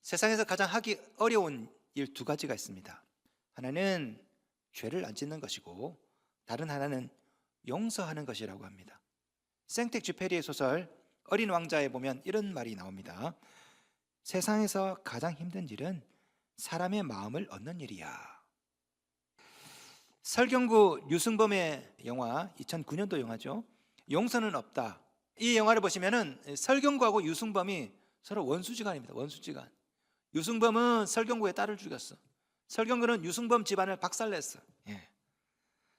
세상에서 가장 하기 어려운 일 두 가지가 있습니다. 하나는 죄를 안 짓는 것이고 다른 하나는 용서하는 것이라고 합니다. 생텍쥐페리의 소설 어린 왕자에 보면 이런 말이 나옵니다. 세상에서 가장 힘든 일은 사람의 마음을 얻는 일이야. 설경구 류승범의 영화, 2009년도 영화죠. 용서는 없다. 이 영화를 보시면은 설경구하고 유승범이 서로 원수지간입니다. 원수지간. 유승범은 설경구의 딸을 죽였어. 설경구는 유승범 집안을 박살냈어.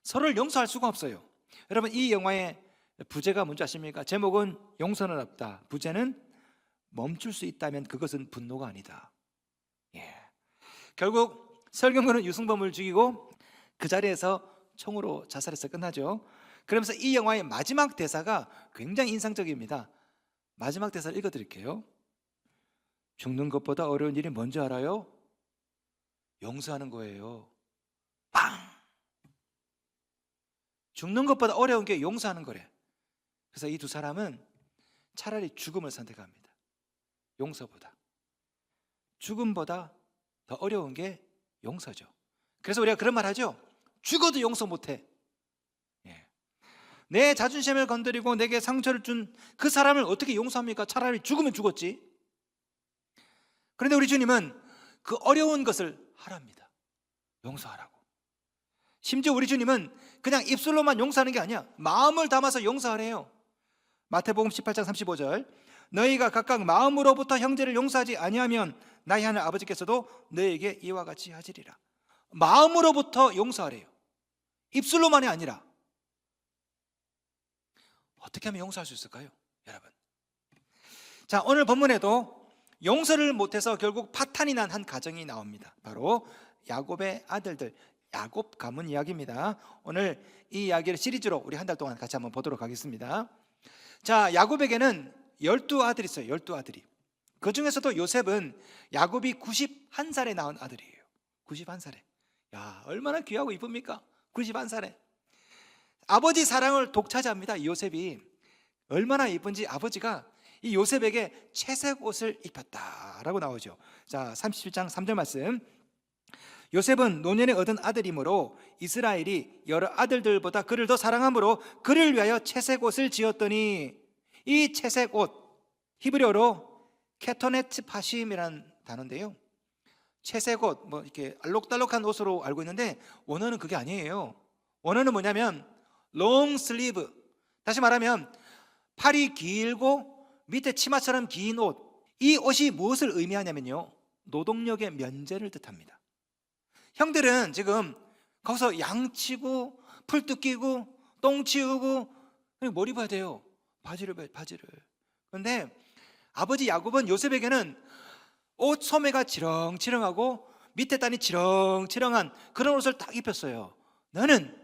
서로를 용서할 수가 없어요. 여러분, 이 영화의 부제가 뭔지 아십니까? 제목은 용서는 없다. 부제는 멈출 수 있다면 그것은 분노가 아니다. 결국 설경구는 유승범을 죽이고 그 자리에서 총으로 자살해서 끝나죠. 그러면서 이 영화의 마지막 대사가 굉장히 인상적입니다. 마지막 대사를 읽어드릴게요. 죽는 것보다 어려운 일이 뭔지 알아요? 용서하는 거예요. 빵! 죽는 것보다 어려운 게 용서하는 거래. 그래서 이 두 사람은 차라리 죽음을 선택합니다. 용서보다. 죽음보다 더 어려운 게 용서죠. 그래서 우리가 그런 말 하죠. 죽어도 용서 못해. 내 자존심을 건드리고 내게 상처를 준 그 사람을 어떻게 용서합니까? 차라리 죽으면 죽었지. 그런데 우리 주님은 그 어려운 것을 하랍니다. 용서하라고. 심지어 우리 주님은 그냥 입술로만 용서하는 게 아니야. 마음을 담아서 용서하래요. 마태복음 18장 35절, 너희가 각각 마음으로부터 형제를 용서하지 아니하면 나의 하늘 아버지께서도 너희에게 이와 같이 하시리라. 마음으로부터 용서하래요. 입술로만이 아니라. 어떻게 하면 용서할 수 있을까요, 여러분? 자, 오늘 본문에도 용서를 못해서 결국 파탄이 난 한 가정이 나옵니다. 바로 야곱의 아들들, 야곱 가문 이야기입니다. 오늘 이 이야기를 시리즈로 우리 한 달 동안 같이 한번 보도록 하겠습니다. 자, 야곱에게는 12아들이 있어요. 12아들이. 그 중에서도 요셉은 야곱이 91살에 낳은 아들이에요. 91살에. 야, 얼마나 귀하고 이쁩니까? 91살에. 아버지 사랑을 독차지합니다. 요셉이. 얼마나 이쁜지 아버지가 이 요셉에게 채색 옷을 입혔다라고 나오죠. 자, 37장 3절 말씀. 요셉은 노년에 얻은 아들이므로 이스라엘이 여러 아들들보다 그를 더 사랑하므로 그를 위하여 채색 옷을 지었더니, 이 채색 옷, 히브리어로 케토네트 파심이라는 단어인데요. 채색 옷, 뭐 이렇게 알록달록한 옷으로 알고 있는데 원어는 그게 아니에요. 원어는 뭐냐면 롱 슬리브, 다시 말하면 팔이 길고 밑에 치마처럼 긴 옷. 이 옷이 무엇을 의미하냐면요, 노동력의 면제를 뜻합니다. 형들은 지금 거기서 양치고 풀뚝 끼고 똥 치우고 뭘 입어야 돼요? 바지를. 그런데 아버지 야곱은 요셉에게는 옷 소매가 지렁지렁하고 밑에 단이 지렁지렁한 그런 옷을 딱 입혔어요. 너는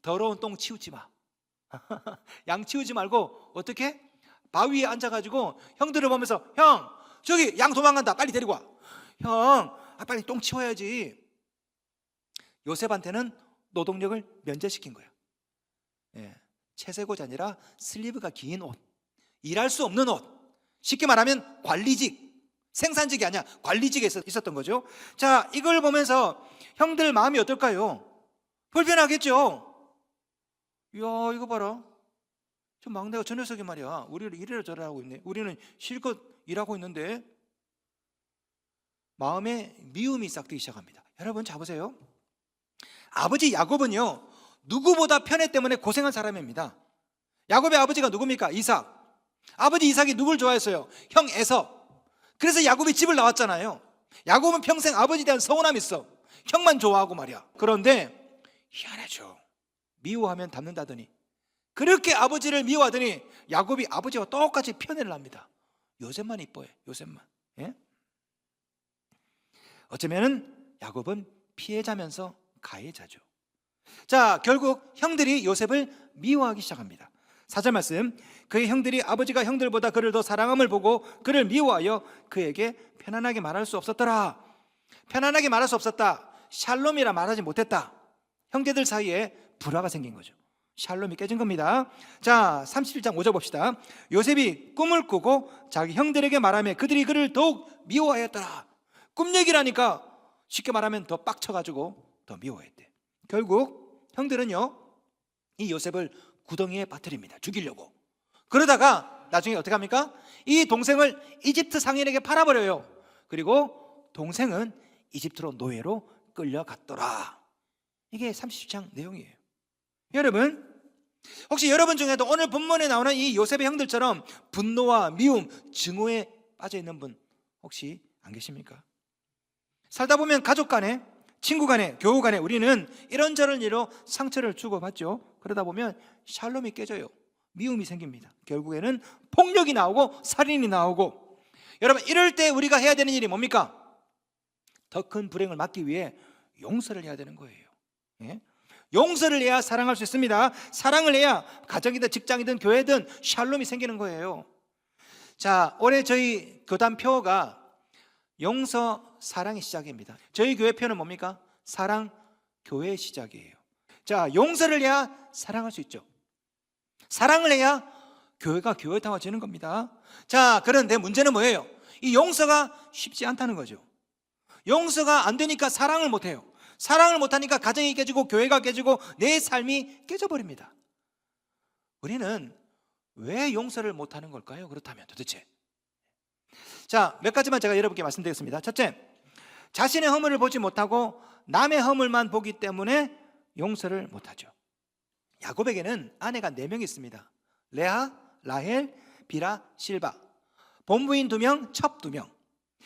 더러운 똥 치우지 마. 양 치우지 말고 어떻게? 바위에 앉아가지고 형들을 보면서, 형, 저기 양 도망간다, 빨리 데리고 와. 형, 빨리 똥 치워야지. 요셉한테는 노동력을 면제시킨 거예요. 채색 옷이 아니라 슬리브가 긴 옷, 일할 수 없는 옷, 쉽게 말하면 관리직, 생산직이 아니야 관리직에 있었던 거죠. 자, 이걸 보면서 형들 마음이 어떨까요? 불편하겠죠. 이야, 이거 봐라, 저 막내가 저 녀석이 말이야, 우리를 이래라 저래라 하고 있네. 우리는 실컷 일하고 있는데. 마음에 미움이 싹트기 시작합니다. 여러분, 자 보세요. 아버지 야곱은요, 누구보다 편애 때문에 고생한 사람입니다. 야곱의 아버지가 누굽니까? 이삭. 아버지 이삭이 누굴 좋아했어요? 형 에서. 그래서 야곱이 집을 나왔잖아요. 야곱은 평생 아버지에 대한 서운함이 있어. 형만 좋아하고 말이야. 그런데 희한하죠. 미워하면 닮는다더니, 그렇게 아버지를 미워하더니 야곱이 아버지와 똑같이 편애를 합니다. 요셉만 이뻐해. 요셉만. 어쩌면 야곱은 피해자면서 가해자죠. 자, 결국 형들이 요셉을 미워하기 시작합니다. 4절 말씀. 그의 형들이 아버지가 형들보다 그를 더 사랑함을 보고 그를 미워하여 그에게 편안하게 말할 수 없었더라. 편안하게 말할 수 없었다. 샬롬이라 말하지 못했다. 형제들 사이에 불화가 생긴 거죠. 샬롬이 깨진 겁니다. 자, 31장 5절 봅시다. 요셉이 꿈을 꾸고 자기 형들에게 말하며 그들이 그를 더욱 미워하였더라. 꿈 얘기라니까 쉽게 말하면 더 빡쳐가지고 더 미워했대. 결국 형들은요, 이 요셉을 구덩이에 빠뜨립니다. 죽이려고. 그러다가 나중에 어떻게 합니까? 이 동생을 이집트 상인에게 팔아버려요. 그리고 동생은 이집트로 노예로 끌려갔더라. 이게 30장 내용이에요. 여러분, 혹시 여러분 중에도 오늘 본문에 나오는 이 요셉의 형들처럼 분노와 미움, 증오에 빠져 있는 분 혹시 안 계십니까? 살다 보면 가족 간에, 친구 간에, 교우 간에 우리는 이런저런 일로 상처를 주고받죠. 그러다 보면 샬롬이 깨져요. 미움이 생깁니다. 결국에는 폭력이 나오고 살인이 나오고. 여러분, 이럴 때 우리가 해야 되는 일이 뭡니까? 더 큰 불행을 막기 위해 용서를 해야 되는 거예요. 예? 용서를 해야 사랑할 수 있습니다. 사랑을 해야 가정이든 직장이든 교회든 샬롬이 생기는 거예요. 자, 올해 저희 교단 표어가 용서 사랑의 시작입니다. 저희 교회 표어는 뭡니까? 사랑 교회의 시작이에요. 자, 용서를 해야 사랑할 수 있죠. 사랑을 해야 교회가 교회다워지는 겁니다. 자, 그런데 문제는 뭐예요? 이 용서가 쉽지 않다는 거죠. 용서가 안 되니까 사랑을 못 해요. 사랑을 못 하니까 가정이 깨지고 교회가 깨지고 내 삶이 깨져버립니다. 우리는 왜 용서를 못 하는 걸까요? 그렇다면 도대체. 자, 몇 가지만 제가 여러분께 말씀드리겠습니다. 첫째, 자신의 허물을 보지 못하고 남의 허물만 보기 때문에 용서를 못하죠. 야곱에게는 아내가 4명 있습니다. 레아, 라헬, 비라, 실바. 본부인 2명, 첩 2명.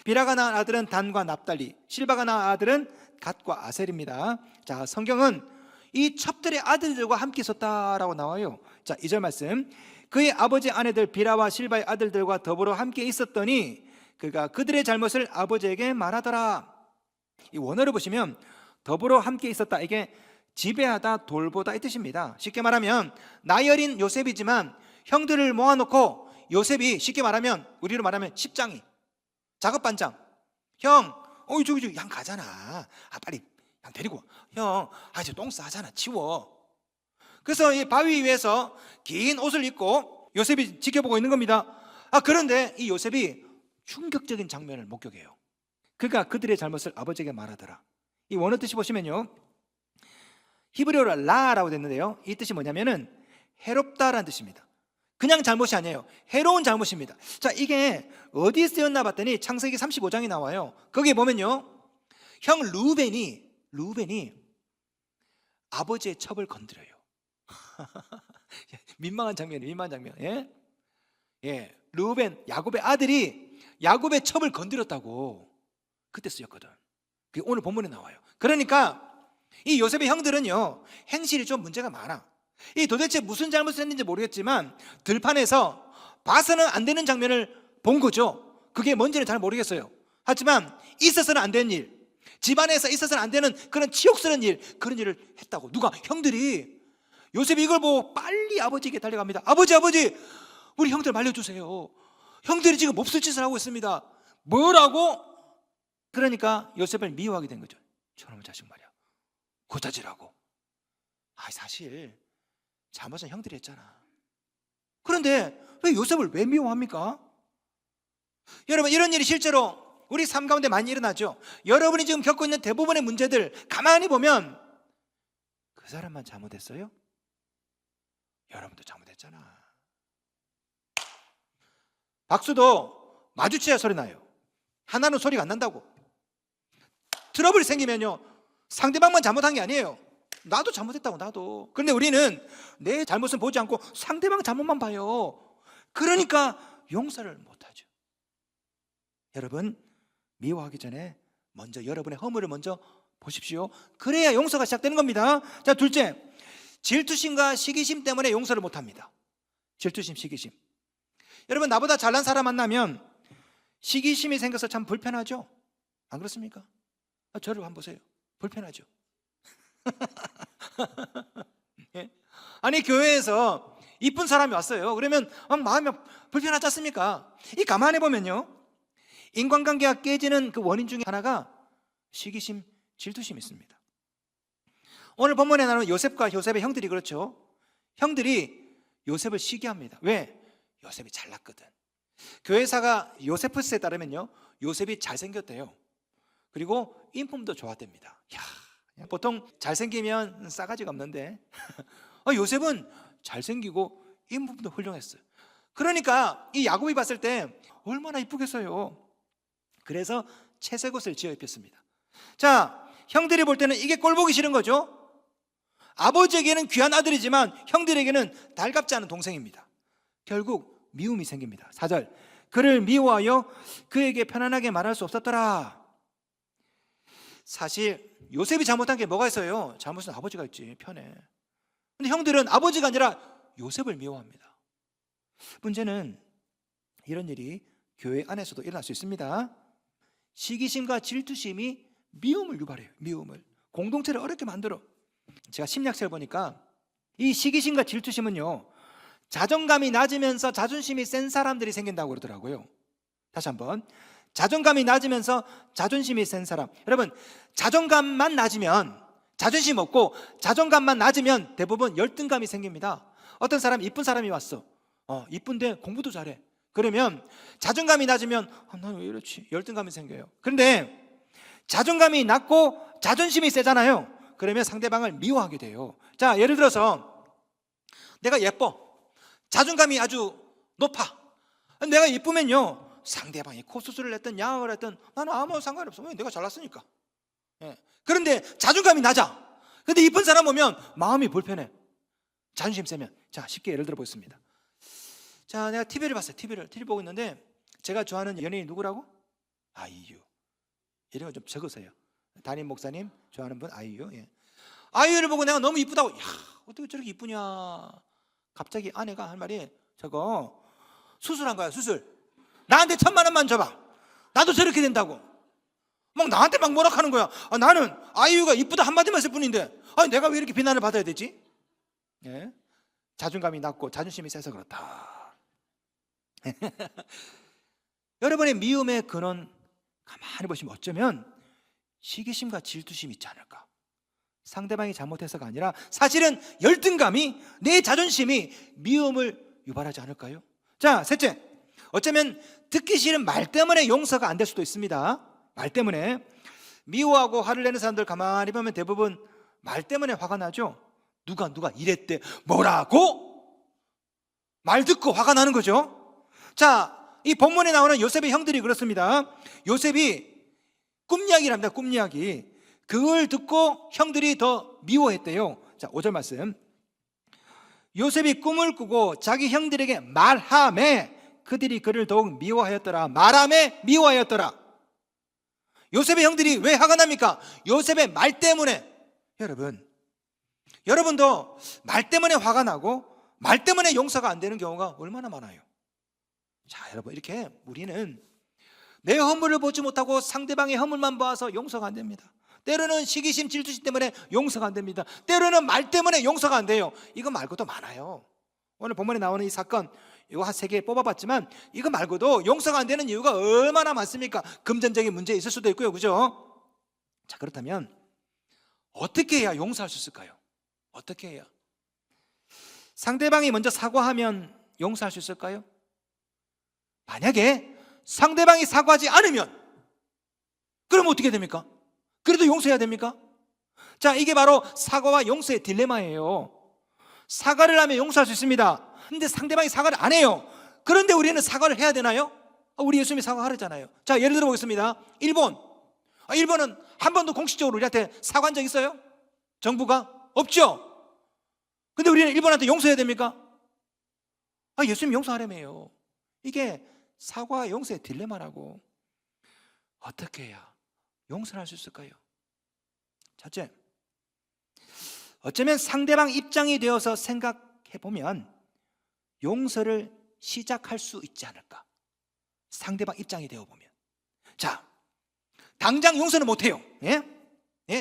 비라가 낳은 아들은 단과 납달리, 실바가 낳은 아들은 갓과 아셀입니다. 자, 성경은 이 첩들의 아들들과 함께 있었다라고 나와요. 자, 2절 말씀. 그의 아버지 아내들 비라와 실바의 아들들과 더불어 함께 있었더니 그가 그들의 잘못을 아버지에게 말하더라. 이 원어를 보시면 더불어 함께 있었다, 이게 지배하다, 돌보다 이 뜻입니다. 쉽게 말하면 나이 어린 요셉이지만 형들을 모아놓고 요셉이 쉽게 말하면, 우리로 말하면 십장이, 작업반장. 형, 저기 양 가잖아. 빨리 양 데리고 형, 이제 똥 싸잖아. 치워. 그래서 이 바위 위에서 긴 옷을 입고 요셉이 지켜보고 있는 겁니다. 그런데 이 요셉이 충격적인 장면을 목격해요. 그가 그들의 잘못을 아버지에게 말하더라. 이 원어 뜻이 보시면요, 히브리어로 라라고 됐는데요, 이 뜻이 뭐냐면은 해롭다라는 뜻입니다. 그냥 잘못이 아니에요. 해로운 잘못입니다. 자, 이게 어디에 쓰였나 봤더니 창세기 35장이 나와요. 거기에 보면요, 형 루벤이 아버지의 첩을 건드려요. 민망한 장면이에요. 민망한 장면. 예, 루벤, 야곱의 아들이 야곱의 첩을 건드렸다고 그때 쓰였거든. 그게 오늘 본문에 나와요. 그러니까 이 요셉의 형들은요, 행실이 좀 문제가 많아. 이 도대체 무슨 잘못을 했는지 모르겠지만 들판에서 봐서는 안 되는 장면을 본 거죠. 그게 뭔지는 잘 모르겠어요. 하지만 있어서는 안 되는 일, 집안에서 있어서는 안 되는 그런 치욕스러운 일, 그런 일을 했다고. 누가? 형들이. 요셉이 이걸 보고 빨리 아버지에게 달려갑니다. 아버지, 우리 형들 말려주세요. 형들이 지금 몹쓸 짓을 하고 있습니다. 뭐라고? 그러니까 요셉을 미워하게 된 거죠. 저놈의 자식 말이야, 고자질하고. 사실 잘못은 형들이 했잖아. 그런데 왜 요셉을 왜 미워합니까? 여러분, 이런 일이 실제로 우리 삶 가운데 많이 일어나죠. 여러분이 지금 겪고 있는 대부분의 문제들 가만히 보면 그 사람만 잘못했어요? 여러분도 잘못했잖아. 박수도 마주쳐야 소리 나요. 하나는 소리가 안 난다고. 트러블이 생기면요, 상대방만 잘못한 게 아니에요. 나도 잘못했다고, 나도. 그런데 우리는 내 잘못은 보지 않고 상대방 잘못만 봐요. 그러니까 용서를 못하죠. 여러분, 미워하기 전에 먼저 여러분의 허물을 먼저 보십시오. 그래야 용서가 시작되는 겁니다. 자, 둘째, 질투심과 시기심 때문에 용서를 못합니다. 질투심, 시기심. 여러분, 나보다 잘난 사람 만나면 시기심이 생겨서 참 불편하죠? 안 그렇습니까? 저를 한번 보세요. 불편하죠? 예? 아니, 교회에서 이쁜 사람이 왔어요. 그러면 마음이 불편하지 않습니까? 이 가만히 보면요, 인간관계가 깨지는 그 원인 중에 하나가 시기심, 질투심이 있습니다. 오늘 본문에 나오는 요셉과 요셉의 형들이 그렇죠. 형들이 요셉을 시기합니다. 왜? 요셉이 잘났거든. 교회사가 요세푸스에 따르면요, 요셉이 잘생겼대요. 그리고 인품도 좋았답니다. 야, 보통 잘생기면 싸가지가 없는데 요셉은 잘생기고 인품도 훌륭했어요. 그러니까 이 야곱이 봤을 때 얼마나 이쁘겠어요. 그래서 채색 옷을 지어 입혔습니다. 자, 형들이 볼 때는 이게 꼴 보기 싫은 거죠. 아버지에게는 귀한 아들이지만 형들에게는 달갑지 않은 동생입니다. 결국 미움이 생깁니다. 4절, 그를 미워하여 그에게 편안하게 말할 수 없었더라. 사실 요셉이 잘못한 게 뭐가 있어요? 잘못은 아버지가 있지, 편해. 근데 형들은 아버지가 아니라 요셉을 미워합니다. 문제는 이런 일이 교회 안에서도 일어날 수 있습니다. 시기심과 질투심이 미움을 유발해요. 미움을, 공동체를 어렵게 만들어. 제가 심리학책을 보니까 이 시기심과 질투심은요, 자존감이 낮으면서 자존심이 센 사람들이 생긴다고 그러더라고요. 다시 한번, 자존감이 낮으면서 자존심이 센 사람. 여러분, 자존감만 낮으면, 자존심 없고 자존감만 낮으면 대부분 열등감이 생깁니다. 어떤 사람, 이쁜 사람이 왔어. 이쁜데 공부도 잘해. 그러면 자존감이 낮으면 난 왜 이렇지? 열등감이 생겨요. 그런데 자존감이 낮고 자존심이 세잖아요. 그러면 상대방을 미워하게 돼요. 자, 예를 들어서 내가 예뻐, 자존감이 아주 높아. 내가 이쁘면요, 상대방이 코수술을 했든 양악을 했든 나는 아무 상관없어. 왜? 내가 잘났으니까. 그런데 자존감이 낮아. 근데 이쁜 사람 보면 마음이 불편해. 자존심 세면. 자, 쉽게 예를 들어 보겠습니다. 자, 내가 TV를 봤어요. TV 보고 있는데 제가 좋아하는 연예인 누구라고? 아이유. 이런 거 좀 적으세요. 담임 목사님 좋아하는 분 아이유. 아이유를 보고 내가 너무 이쁘다고. 야, 어떻게 저렇게 이쁘냐. 갑자기 아내가 한 말이, 저거 수술한 거야, 수술. 나한테 1,000만 원만 줘봐. 나도 저렇게 된다고. 막 나한테 막 뭐라 하는 거야. 나는 아이유가 이쁘다 한마디만 했을 뿐인데 내가 왜 이렇게 비난을 받아야 되지? 자존감이 낮고 자존심이 세서 그렇다. 여러분의 미움의 근원 가만히 보시면 어쩌면 시기심과 질투심이 있지 않을까. 상대방이 잘못해서가 아니라 사실은 열등감이, 내 자존심이 미움을 유발하지 않을까요? 자, 셋째, 어쩌면 듣기 싫은 말 때문에 용서가 안 될 수도 있습니다. 말 때문에 미워하고 화를 내는 사람들 가만히 보면 대부분 말 때문에 화가 나죠. 누가 이랬대, 뭐라고? 말 듣고 화가 나는 거죠. 자, 이 본문에 나오는 요셉의 형들이 그렇습니다. 요셉이 꿈 이야기를 합니다. 꿈 이야기. 그걸 듣고 형들이 더 미워했대요. 자, 5절 말씀. 요셉이 꿈을 꾸고 자기 형들에게 말하매 그들이 그를 더욱 미워하였더라. 말하매 미워하였더라. 요셉의 형들이 왜 화가 납니까? 요셉의 말 때문에. 여러분도 말 때문에 화가 나고 말 때문에 용서가 안 되는 경우가 얼마나 많아요. 자, 여러분, 이렇게 우리는 내 허물을 보지 못하고 상대방의 허물만 봐서 용서가 안 됩니다. 때로는 시기심, 질투심 때문에 용서가 안 됩니다. 때로는 말 때문에 용서가 안 돼요. 이거 말고도 많아요. 오늘 본문에 나오는 이 사건, 이거 한 3개 뽑아봤지만 이거 말고도 용서가 안 되는 이유가 얼마나 많습니까? 금전적인 문제 있을 수도 있고요, 그죠? 자, 그렇다면 어떻게 해야 용서할 수 있을까요? 어떻게 해야? 상대방이 먼저 사과하면 용서할 수 있을까요? 만약에 상대방이 사과하지 않으면 그럼 어떻게 됩니까? 그래도 용서해야 됩니까? 자, 이게 바로 사과와 용서의 딜레마예요. 사과를 하면 용서할 수 있습니다. 근데 상대방이 사과를 안 해요. 그런데 우리는 사과를 해야 되나요? 우리 예수님이 사과하랬잖아요. 자, 예를 들어 보겠습니다. 일본은 한 번도 공식적으로 우리한테 사과한 적 있어요? 정부가? 없죠? 근데 우리는 일본한테 용서해야 됩니까? 예수님 용서하려며요. 이게 사과와 용서의 딜레마라고. 어떻게 해야 용서를 할 수 있을까요? 첫째, 어쩌면 상대방 입장이 되어서 생각해보면 용서를 시작할 수 있지 않을까. 상대방 입장이 되어보면. 자, 당장 용서는 못해요.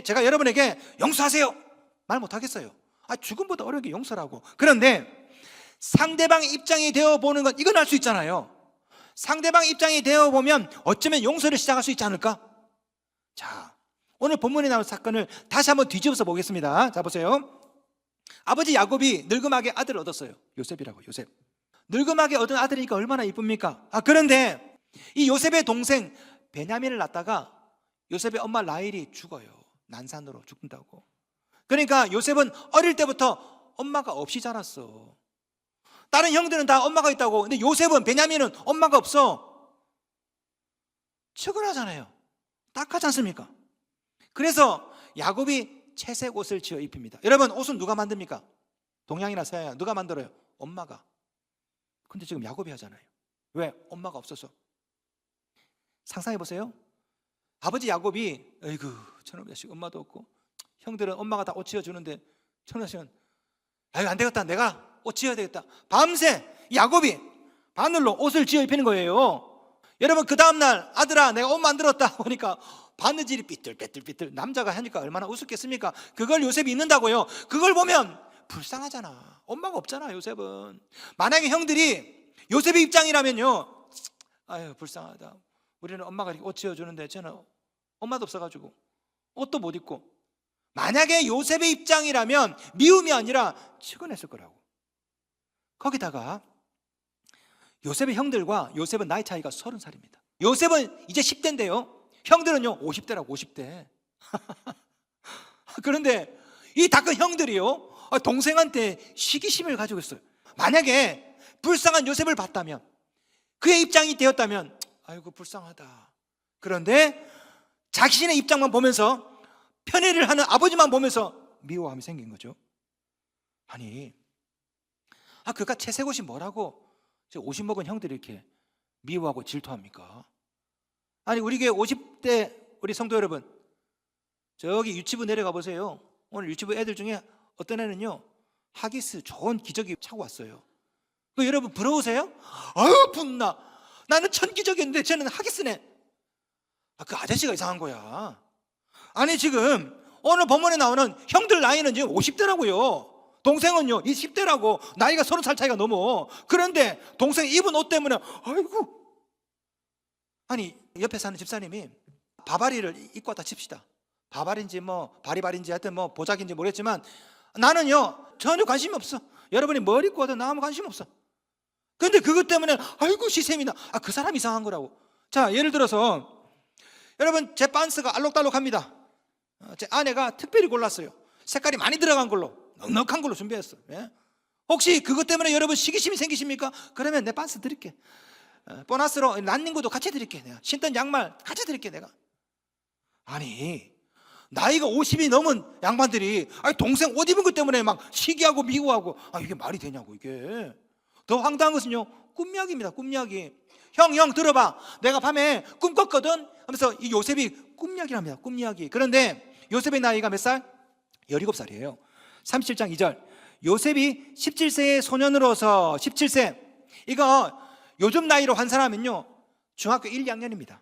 제가 여러분에게 용서하세요 말 못하겠어요. 죽음보다 어려운 게 용서라고. 그런데 상대방 입장이 되어보는 건 이건 할 수 있잖아요. 상대방 입장이 되어보면 어쩌면 용서를 시작할 수 있지 않을까. 자, 오늘 본문에 나온 사건을 다시 한번 뒤집어서 보겠습니다. 자, 보세요. 아버지 야곱이 늙음하게 아들을 얻었어요. 요셉이라고. 요셉. 늙음하게 얻은 아들이니까 얼마나 이쁩니까? 그런데 이 요셉의 동생 베냐민을 낳다가 요셉의 엄마 라헬이 죽어요. 난산으로 죽는다고. 그러니까 요셉은 어릴 때부터 엄마가 없이 자랐어. 다른 형들은 다 엄마가 있다고. 근데 요셉은, 베냐민은 엄마가 없어. 측은하잖아요. 딱하지 않습니까? 그래서 야곱이 채색 옷을 지어 입힙니다. 여러분, 옷은 누가 만듭니까? 동양이나 서양 누가 만들어요? 엄마가. 근데 지금 야곱이 하잖아요. 왜? 엄마가 없어서. 상상해 보세요. 아버지 야곱이, 아이고 저놈 자식 엄마도 없고, 형들은 엄마가 다 옷 지어주는데 저놈 자식은 아이고 안 되겠다, 내가 옷 지어야 되겠다. 밤새 야곱이 바늘로 옷을 지어 입히는 거예요. 여러분, 그 다음날 아들아 내가 옷 만들었다 보니까 바느질이 삐뚤삐뚤삐뚤. 남자가 하니까 얼마나 우습겠습니까? 그걸 요셉이 입는다고요. 그걸 보면 불쌍하잖아. 엄마가 없잖아 요셉은. 만약에 형들이 요셉의 입장이라면요, 아유 불쌍하다, 우리는 엄마가 이렇게 옷 지어주는데 저는 엄마도 없어가지고 옷도 못 입고. 만약에 요셉의 입장이라면 미움이 아니라 측은했을 거라고. 거기다가 요셉의 형들과 요셉은 나이 차이가 30살입니다. 요셉은 이제 10대인데요 형들은요 50대라고. 50대. 그런데 이 다 큰 형들이요 동생한테 시기심을 가지고 있어요. 만약에 불쌍한 요셉을 봤다면, 그의 입장이 되었다면 아이고 불쌍하다. 그런데 자신의 입장만 보면서, 편애를 하는 아버지만 보면서 미워함이 생긴 거죠. 아니, 그가 채색 옷이 뭐라고 50 먹은 형들이 이렇게 미워하고 질투합니까? 아니, 우리 교회 50대 우리 성도 여러분, 저기 유치부 내려가 보세요. 오늘 유치부 애들 중에 어떤 애는요 하기스 좋은 기저귀 차고 왔어요. 그 여러분 부러우세요? 아유 분나, 나는 천기저귀인데 쟤는 하기스네. 그 아저씨가 이상한 거야. 아니, 지금 오늘 본문에 나오는 형들 나이는 지금 50대라고요 동생은요 20대라고. 나이가 30살 차이가 넘어. 그런데 동생 입은 옷 때문에 아이고. 아니, 옆에 사는 집사님이 바바리를 입고 왔다 칩시다. 바바리인지 뭐 바리바리인지 하여튼 뭐 보자기인지 모르겠지만 나는요 전혀 관심이 없어. 여러분이 뭘 입고 와도 나 아무 관심 없어. 근데 그것 때문에 아이고 시샘이나. 그 사람 이상한 거라고. 자, 예를 들어서 여러분, 제 반스가 알록달록합니다. 제 아내가 특별히 골랐어요. 색깔이 많이 들어간 걸로, 넉넉한 걸로 준비했어. 예? 혹시 그것 때문에 여러분 시기심이 생기십니까? 그러면 내 반스 드릴게. 보너스로 란닝구도 같이 드릴게. 내가 신던 양말 같이 드릴게 내가. 아니, 나이가 50이 넘은 양반들이 동생 옷 입은 것 때문에 막 시기하고 미워하고, 이게 말이 되냐고. 이게 더 황당한 것은요 꿈이야기입니다. 꿈이야기. 형 들어봐, 내가 밤에 꿈 꿨거든 하면서 이 요셉이 꿈이야기를 합니다. 꿈이야기. 그런데 요셉의 나이가 몇 살? 17살이에요 37장 2절. 요셉이 17세의 소년으로서, 17세, 이거 요즘 나이로 환산하면요 중학교 1, 2학년입니다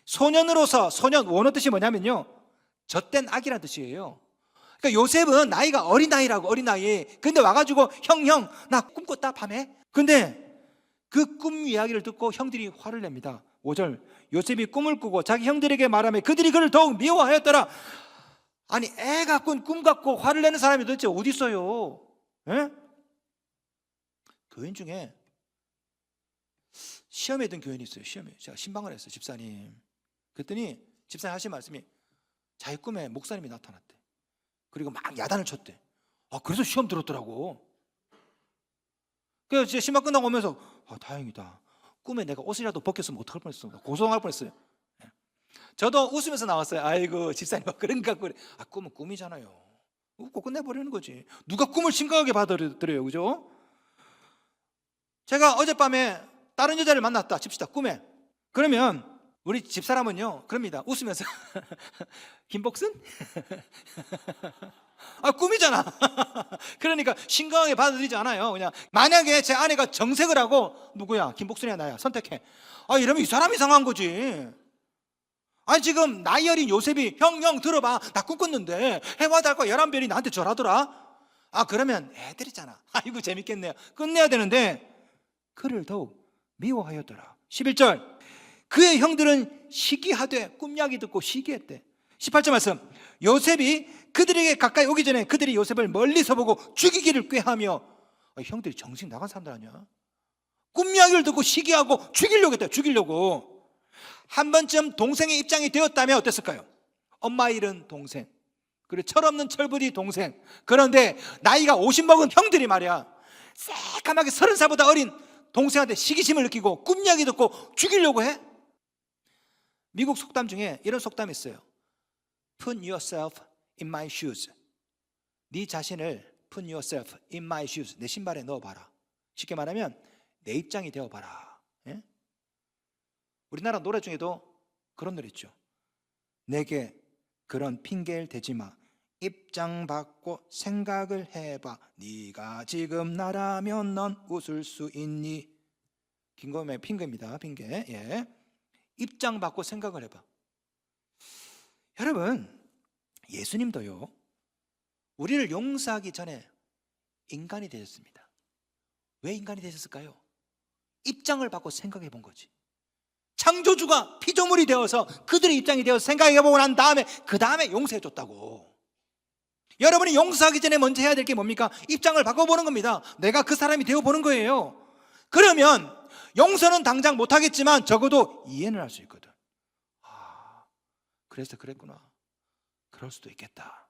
소년으로서, 소년 원어 뜻이 뭐냐면요 젖된 아기라는 뜻이에요. 그러니까 요셉은 나이가 어린아이라고, 어린아이. 근데 와가지고 형 나 꿈 꿨다 밤에. 근데 그 꿈 이야기를 듣고 형들이 화를 냅니다. 5절. 요셉이 꿈을 꾸고 자기 형들에게 말하며 그들이 그를 더욱 미워하였더라. 아니, 애가 꾼 꿈 갖고 화를 내는 사람이 도대체 어디 있어요? 에? 교인 중에 시험에 든 교인이 있어요. 시험에. 제가 신방을 했어요, 집사님. 그랬더니 집사님 하신 말씀이 자기 꿈에 목사님이 나타났대. 그리고 막 야단을 쳤대. 그래서 시험 들었더라고. 그래서 신방 끝나고 오면서 다행이다. 꿈에 내가 옷이라도 벗겼으면 어떡할 뻔했어. 고소할 뻔했어요. 저도 웃으면서 나왔어요. 아이고 집사님 그런가 그래. 꿈은 꿈이잖아요. 웃고 끝내버리는 거지. 누가 꿈을 심각하게 받아들여요, 그죠? 제가 어젯밤에 다른 여자를 만났다 칩시다, 꿈에. 그러면 우리 집사람은요 그럽니다. 웃으면서 김복순? 꿈이잖아. 그러니까 심각하게 받아들이지 않아요. 그냥 만약에 제 아내가 정색을 하고 누구야? 김복순이야 나야? 선택해. 이러면 이 사람 이상한 거지. 지금 나이 어린 요셉이 형 들어봐, 나 꿈 꿨는데 해와 달과 11별이 나한테 절하더라. 그러면 애들이잖아. 아이고 재밌겠네요. 끝내야 되는데 그를 더욱 미워하였더라. 11절. 그의 형들은 시기하되, 꿈이야기 듣고 시기했대. 18절 말씀. 요셉이 그들에게 가까이 오기 전에 그들이 요셉을 멀리서 보고 죽이기를 꾀하며. 형들이 정신 나간 사람들 아니야? 꿈이야기를 듣고 시기하고 죽이려고 했다. 죽이려고. 한 번쯤 동생의 입장이 되었다면 어땠을까요? 엄마 잃은 동생, 그리고 철없는 철부지 동생. 그런데 나이가 50 먹은 형들이 말이야, 새까맣게 30살보다 어린 동생한테 시기심을 느끼고 꿈 이야기 듣고 죽이려고 해. 미국 속담 중에 이런 속담이 있어요. Put yourself in my shoes. 네 자신을 put yourself in my shoes, 내 신발에 넣어봐라. 쉽게 말하면 내 입장이 되어봐라. 예? 우리나라 노래 중에도 그런 노래 있죠. 내게 그런 핑계를 대지 마. 입장 바꿔 생각을 해봐. 네가 지금 나라면 넌 웃을 수 있니? 김건모의 핑계입니다. 핑계. 예. 입장 바꿔 생각을 해봐. 여러분, 예수님도요, 우리를 용서하기 전에 인간이 되셨습니다. 왜 인간이 되셨을까요? 입장을 바꿔 생각해 본 거지. 창조주가 피조물이 되어서 그들의 입장이 되어서 생각해 보고 난 다음에 그 다음에 용서해 줬다고. 여러분이 용서하기 전에 먼저 해야 될 게 뭡니까? 입장을 바꿔보는 겁니다. 내가 그 사람이 되어보는 거예요. 그러면 용서는 당장 못하겠지만 적어도 이해는 할 수 있거든. 아, 그래서 그랬구나. 그럴 수도 있겠다.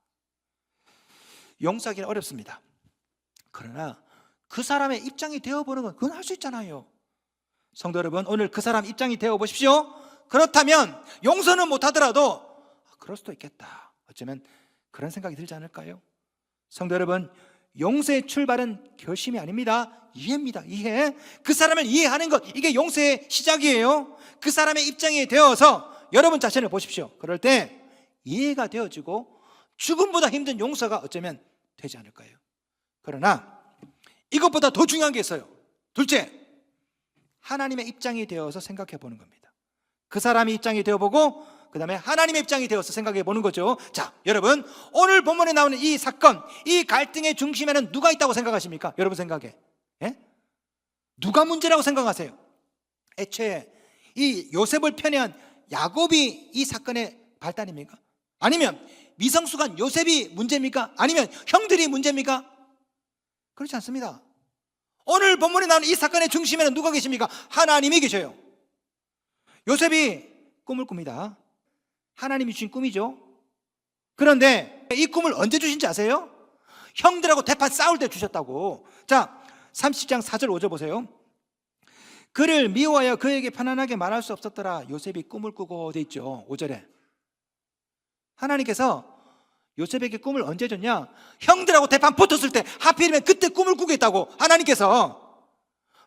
용서하기는 어렵습니다. 그러나 그 사람의 입장이 되어보는 건 그건 할 수 있잖아요. 성도 여러분, 오늘 그 사람 입장이 되어보십시오. 그렇다면 용서는 못하더라도 그럴 수도 있겠다. 어쩌면 그런 생각이 들지 않을까요? 성도 여러분, 용서의 출발은 결심이 아닙니다. 이해입니다. 이해. 그 사람을 이해하는 것, 이게 용서의 시작이에요. 그 사람의 입장이 되어서 여러분 자신을 보십시오. 그럴 때 이해가 되어지고 죽음보다 힘든 용서가 어쩌면 되지 않을까요? 그러나 이것보다 더 중요한 게 있어요. 둘째, 하나님의 입장이 되어서 생각해 보는 겁니다. 그 사람의 입장이 되어보고 그 다음에 하나님의 입장이 되어서 생각해 보는 거죠. 자, 여러분, 오늘 본문에 나오는 이 사건, 이 갈등의 중심에는 누가 있다고 생각하십니까? 여러분 생각에 누가 문제라고 생각하세요? 애초에 이 요셉을 편애한 야곱이 이 사건의 발단입니까? 아니면 미성숙한 요셉이 문제입니까? 아니면 형들이 문제입니까? 그렇지 않습니다. 오늘 본문에 나오는 이 사건의 중심에는 누가 계십니까? 하나님이 계셔요. 요셉이 꿈을 꿉니다. 하나님이 주신 꿈이죠. 그런데 이 꿈을 언제 주신지 아세요? 형들하고 대판 싸울 때 주셨다고. 자, 30장 4절 5절 보세요. 그를 미워하여 그에게 편안하게 말할 수 없었더라. 요셉이 꿈을 꾸고 돼 있죠. 5절에 하나님께서 요셉에게 꿈을 언제 줬냐? 형들하고 대판 붙었을 때, 하필이면 그때 꿈을 꾸게 했다고. 하나님께서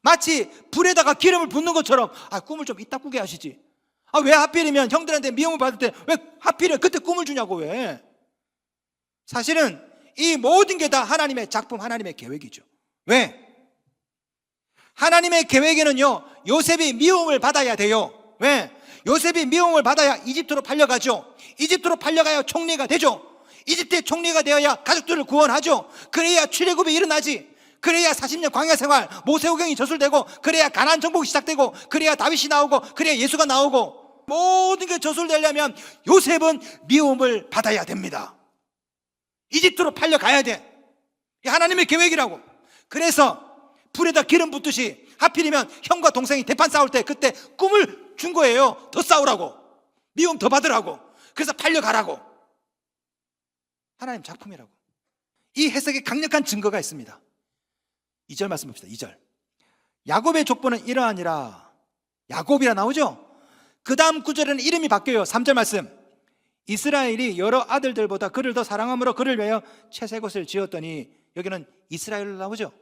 마치 불에다가 기름을 붓는 것처럼 꿈을 좀 이따 꾸게 하시지. 왜 하필이면 형들한테 미움을 받을 때 왜 하필이면 그때 꿈을 주냐고. 왜? 사실은 이 모든 게 다 하나님의 작품, 하나님의 계획이죠. 왜? 하나님의 계획에는요, 요셉이 미움을 받아야 돼요. 왜? 요셉이 미움을 받아야 이집트로 팔려가죠. 이집트로 팔려가야 총리가 되죠. 이집트의 총리가 되어야 가족들을 구원하죠. 그래야 출애굽이 일어나지. 그래야 40년 광야 생활, 모세오경이 저술되고, 그래야 가나안 정복이 시작되고, 그래야 다윗이 나오고, 그래야 예수가 나오고, 모든 게 저술되려면 요셉은 미움을 받아야 됩니다. 이집트로 팔려가야 돼. 이 하나님의 계획이라고. 그래서 불에다 기름 붓듯이 하필이면 형과 동생이 대판 싸울 때 그때 꿈을 준 거예요. 더 싸우라고, 미움 더 받으라고, 그래서 팔려가라고. 하나님 작품이라고. 이 해석에 강력한 증거가 있습니다. 2절 말씀 봅시다. 2절. 야곱의 족보는 이러하니라. 야곱이라 나오죠. 그 다음 구절에는 이름이 바뀌어요. 3절 말씀. 이스라엘이 여러 아들들보다 그를 더 사랑함으로 그를 위하여 채색옷을 지었더니, 여기는 이스라엘로 나오죠.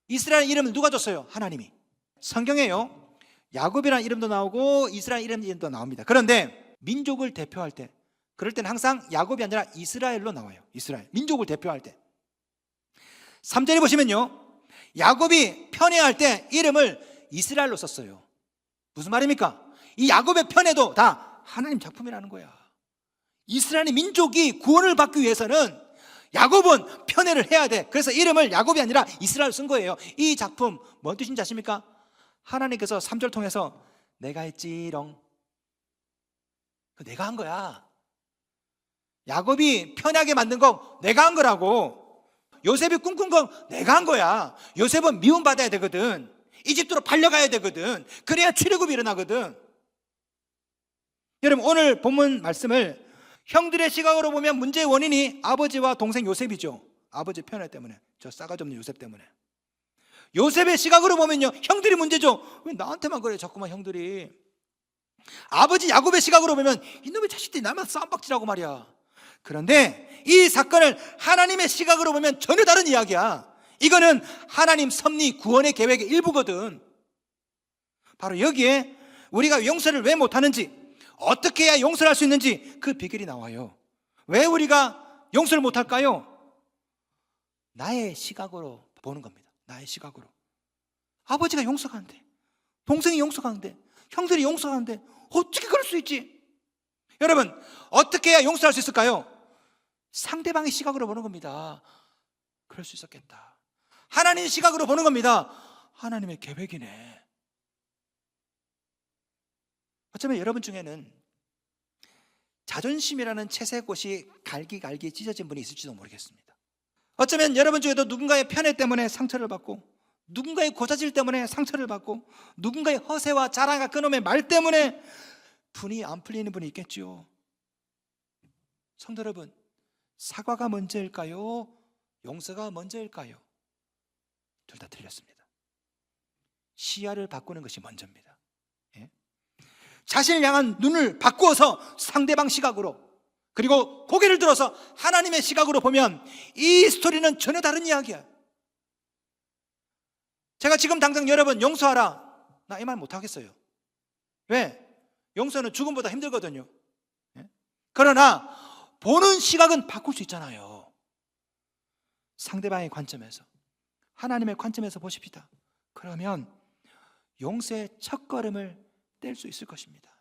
이스라엘 이름을 누가 줬어요? 하나님이. 성경에요, 야곱이라는 이름도 나오고 이스라엘 이름도 나옵니다. 그런데 민족을 대표할 때, 그럴 때는 항상 야곱이 아니라 이스라엘로 나와요. 이스라엘, 민족을 대표할 때. 3절에 보시면요, 야곱이 편애할 때 이름을 이스라엘로 썼어요. 무슨 말입니까? 이 야곱의 편애도 다 하나님 작품이라는 거야. 이스라엘의 민족이 구원을 받기 위해서는 야곱은 편애를 해야 돼. 그래서 이름을 야곱이 아니라 이스라엘로 쓴 거예요. 이 작품 뭔 뜻인지 아십니까? 하나님께서 3절 통해서 내가 했지롱. 내가 한 거야. 야곱이 편하게 만든 거 내가 한 거라고. 요셉이 꿈꾼 건 내가 한 거야. 요셉은 미움받아야 되거든. 이집트로 팔려가야 되거든. 그래야 출애굽이 일어나거든. 여러분, 오늘 본문 말씀을 형들의 시각으로 보면 문제의 원인이 아버지와 동생 요셉이죠. 아버지 편애 때문에, 저 싸가지 없는 요셉 때문에. 요셉의 시각으로 보면요, 형들이 문제죠. 왜 나한테만 그래, 자꾸만 형들이. 아버지 야곱의 시각으로 보면 이놈의 자식들이 나만 싸움박질하고 말이야. 그런데 이 사건을 하나님의 시각으로 보면 전혀 다른 이야기야. 이거는 하나님 섭리 구원의 계획의 일부거든. 바로 여기에 우리가 용서를 왜 못하는지, 어떻게 해야 용서를 할 수 있는지 그 비결이 나와요. 왜 우리가 용서를 못할까요? 나의 시각으로 보는 겁니다. 나의 시각으로. 아버지가 용서가 안 돼, 동생이 용서가 안 돼, 형들이 용서가 안 돼. 어떻게 그럴 수 있지? 여러분, 어떻게 해야 용서할 수 있을까요? 상대방의 시각으로 보는 겁니다. 그럴 수 있었겠다. 하나님의 시각으로 보는 겁니다. 하나님의 계획이네. 어쩌면 여러분 중에는 자존심이라는 채색옷이 갈기갈기 찢어진 분이 있을지도 모르겠습니다. 어쩌면 여러분 중에도 누군가의 편애 때문에 상처를 받고, 누군가의 고자질 때문에 상처를 받고, 누군가의 허세와 자랑과 그놈의 말 때문에 분이 안 풀리는 분이 있겠지요. 성도 여러분, 사과가 먼저일까요? 용서가 먼저일까요? 둘 다 틀렸습니다. 시야를 바꾸는 것이 먼저입니다. 예? 자신을 향한 눈을 바꾸어서 상대방 시각으로, 그리고 고개를 들어서 하나님의 시각으로 보면 이 스토리는 전혀 다른 이야기야. 제가 지금 당장 여러분 용서하라, 나 이 말 못하겠어요. 왜? 용서는 죽음보다 힘들거든요. 예? 그러나 보는 시각은 바꿀 수 있잖아요. 상대방의 관점에서, 하나님의 관점에서 보십시다. 그러면 용서의 첫걸음을 뗄 수 있을 것입니다.